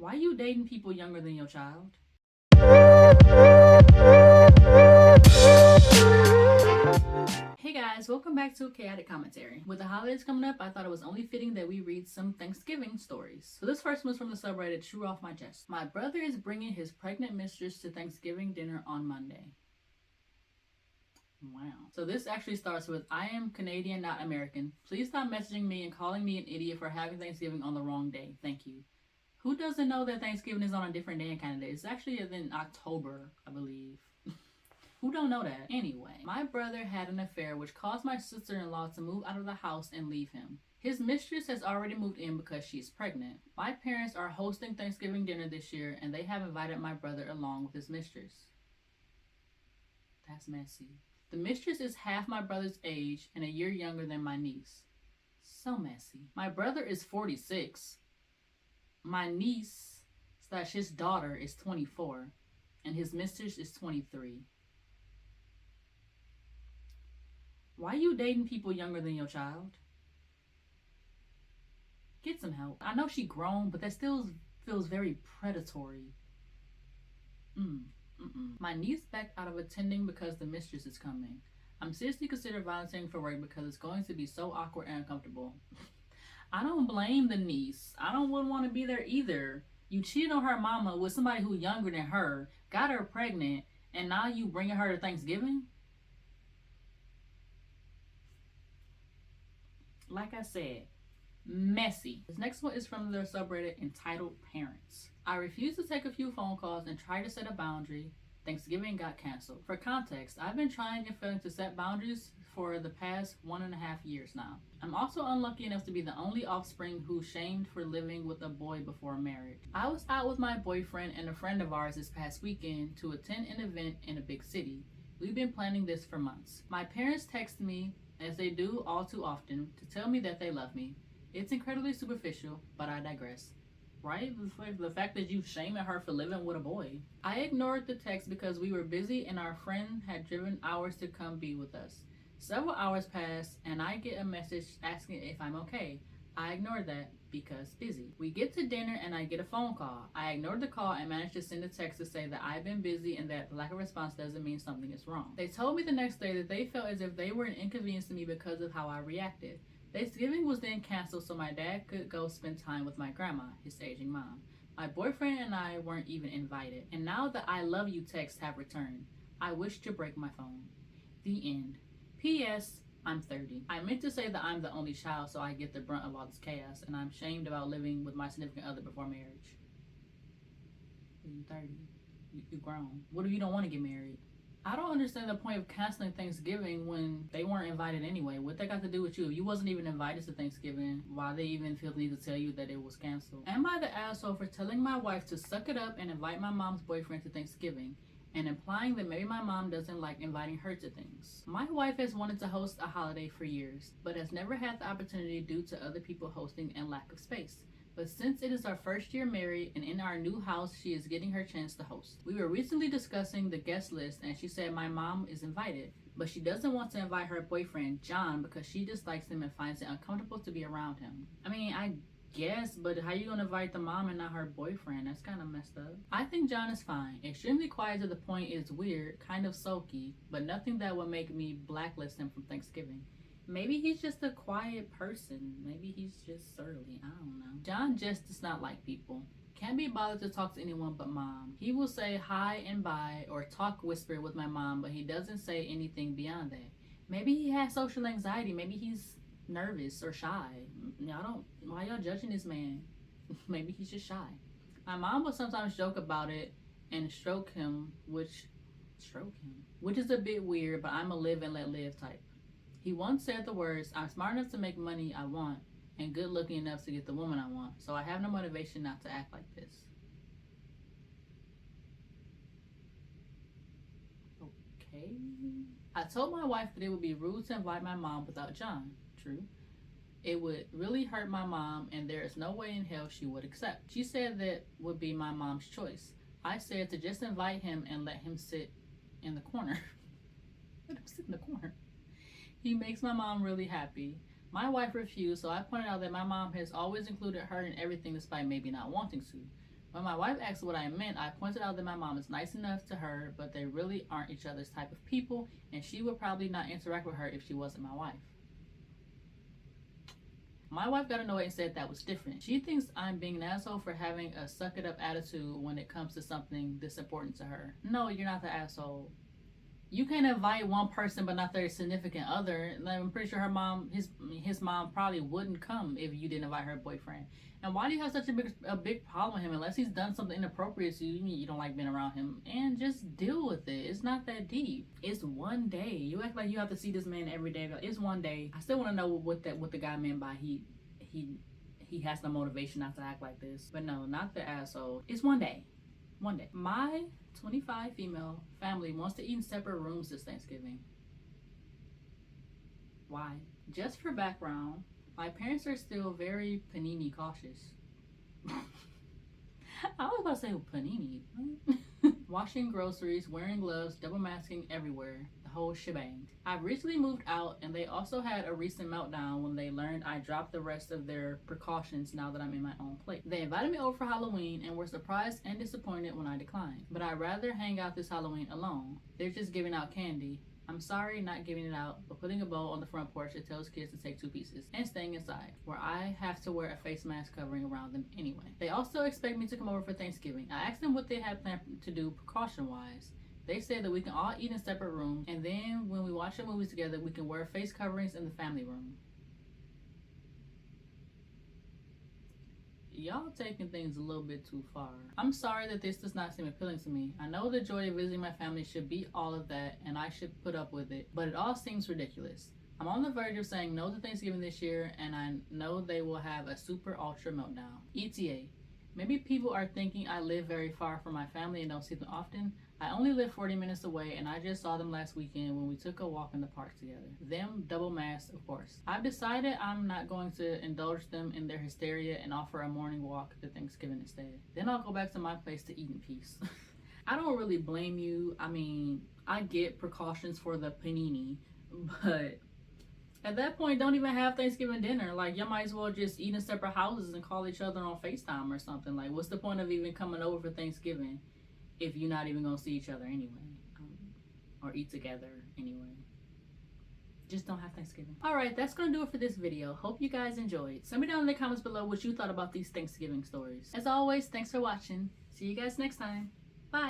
Why you dating people younger than your child? Hey guys, welcome back to Chaotic Commentary. With the holidays coming up, I thought it was only fitting that we read some Thanksgiving stories. So this first one's from the subreddit True Off My Chest. My brother is bringing his pregnant mistress to Thanksgiving dinner on Monday. Wow. So this actually starts with, I am Canadian, not American. Please stop messaging me and calling me an idiot for having Thanksgiving on the wrong day. Thank you. Who doesn't know that Thanksgiving is on a different day in Canada? It's actually in October, I believe. Who don't know that? Anyway, my brother had an affair which caused my sister-in-law to move out of the house and leave him. His mistress has already moved in because she's pregnant. My parents are hosting Thanksgiving dinner this year and they have invited my brother along with his mistress. That's messy. The mistress is half my brother's age and a year younger than my niece. So messy. My brother is 46. My niece / his daughter is 24 and his mistress is 23. Why you dating people younger than your child? Get some help. I know she grown, but that still feels very predatory. My niece backed out of attending because the mistress is coming. I'm seriously considering volunteering for work because it's going to be so awkward and uncomfortable. I don't blame the niece. I wouldn't want to be there either. You cheated on her mama with somebody who's younger than her, got her pregnant, and now you bringing her to Thanksgiving? Like I said, messy. This next one is from their subreddit entitled Parents. I refused to take a few phone calls and tried to set a boundary. Thanksgiving got canceled. For context, I've been trying and failing to set boundaries for the past 1.5 years now. I'm also unlucky enough to be the only offspring who's shamed for living with a boy before marriage. I was out with my boyfriend and a friend of ours this past weekend to attend an event in a big city. We've been planning this for months. My parents text me, as they do all too often, to tell me that they love me. It's incredibly superficial, but I digress. Right? The fact that you shaming her for living with a boy. I ignored the text because we were busy and our friend had driven hours to come be with us. Several hours pass and I get a message asking if I'm okay. I ignored that because busy. We get to dinner and I get a phone call. I ignored the call and managed to send a text to say that I've been busy and that the lack of response doesn't mean something is wrong. They told me the next day that they felt as if they were an inconvenience to me because of how I reacted. Thanksgiving was then canceled so my dad could go spend time with my grandma, his aging mom. My boyfriend and I weren't even invited. And now the I love you texts have returned. I wish to break my phone. The end. P.S. I'm 30. I meant to say that I'm the only child so I get the brunt of all this chaos and I'm shamed about living with my significant other before marriage. You're 30. You're grown. What if you don't want to get married? I don't understand the point of canceling Thanksgiving when they weren't invited anyway. What they got to do with you? If you wasn't even invited to Thanksgiving, why they even feel the need to tell you that it was canceled? Am I the asshole for telling my wife to suck it up and invite my mom's boyfriend to Thanksgiving and implying that maybe my mom doesn't like inviting her to things? My wife has wanted to host a holiday for years, but has never had the opportunity due to other people hosting and lack of space. But since it is our first year married and in our new house, she is getting her chance to host. We were recently discussing the guest list and she said my mom is invited, but she doesn't want to invite her boyfriend, John, because she dislikes him and finds it uncomfortable to be around him. I mean, I guess, but how you gonna invite the mom and not her boyfriend? That's kind of messed up. I think John is fine. Extremely quiet to the point it's weird, kind of sulky, but nothing that would make me blacklist him from Thanksgiving. Maybe he's just a quiet person. Maybe he's just surly. I don't know. John just does not like people. Can't be bothered to talk to anyone but mom. He will say hi and bye or talk whisper with my mom, but he doesn't say anything beyond that. Maybe he has social anxiety. Maybe he's nervous or shy. Why y'all judging this man? Maybe he's just shy. My mom will sometimes joke about it and stroke him, which is a bit weird, but I'm a live and let live type. He once said the words, I'm smart enough to make money I want and good looking enough to get the woman I want, so I have no motivation not to act like this. Okay. I told my wife that it would be rude to invite my mom without John. True. It would really hurt my mom and there is no way in hell she would accept. She said that would be my mom's choice. I said to just invite him and let him sit in the corner. Let him sit in the corner. He makes my mom really happy. My wife refused, so I pointed out that my mom has always included her in everything despite maybe not wanting to. When my wife asked what I meant, I pointed out that my mom is nice enough to her, but they really aren't each other's type of people, and she would probably not interact with her if she wasn't my wife. My wife got annoyed and said that was different. She thinks I'm being an asshole for having a suck it up attitude when it comes to something this important to her. No, you're not the asshole. You can invite one person but not their significant other. I'm pretty sure her mom, his mom probably wouldn't come if you didn't invite her boyfriend. And why do you have such a big problem with him? Unless he's done something inappropriate to you, you don't like being around him, and just deal with it. It's not that deep. It's one day. You act like you have to see this man every day. It's one day. I still want to know what the guy meant by he has no motivation not to act like this. But no, not the asshole. It's one day. One day. My 25 female family wants to eat in separate rooms this Thanksgiving. Why? Just for background, my parents are still very panini cautious. I was about to say panini. Washing groceries, wearing gloves, double masking everywhere. The whole shebang. I recently moved out, and they also had a recent meltdown when they learned I dropped the rest of their precautions now that I'm in my own place. They invited me over for Halloween and were surprised and disappointed when I declined. But I'd rather hang out this Halloween alone. They're just giving out candy. I'm sorry not giving it out, but putting a bowl on the front porch that tells kids to take 2 pieces and staying inside, where I have to wear a face mask covering around them anyway. They also expect me to come over for Thanksgiving. I asked them what they had planned to do precaution-wise. They said that we can all eat in separate rooms, and then when we watch the movies together, we can wear face coverings in the family room. Y'all taking things a little bit too far. I'm sorry that this does not seem appealing to me. I know the joy of visiting my family should be all of that, and I should put up with it, but it all seems ridiculous. I'm on the verge of saying no to Thanksgiving this year, and I know they will have a super ultra meltdown. ETA. Maybe people are thinking I live very far from my family and don't see them often. I only live 40 minutes away, and I just saw them last weekend when we took a walk in the park together. Them double masked, of course. I've decided I'm not going to indulge them in their hysteria and offer a morning walk to Thanksgiving instead. Then I'll go back to my place to eat in peace. I don't really blame you. I mean, I get precautions for the panini, but at that point, don't even have Thanksgiving dinner. Like, you might as well just eat in separate houses and call each other on FaceTime or something. Like, what's the point of even coming over for Thanksgiving if you're not even gonna see each other anyway, or eat together anyway? Just don't have Thanksgiving. All right, that's gonna do it for this video. Hope you guys enjoyed. Send me down in the comments below what you thought about these Thanksgiving stories. As always, thanks for watching. See you guys next time. Bye.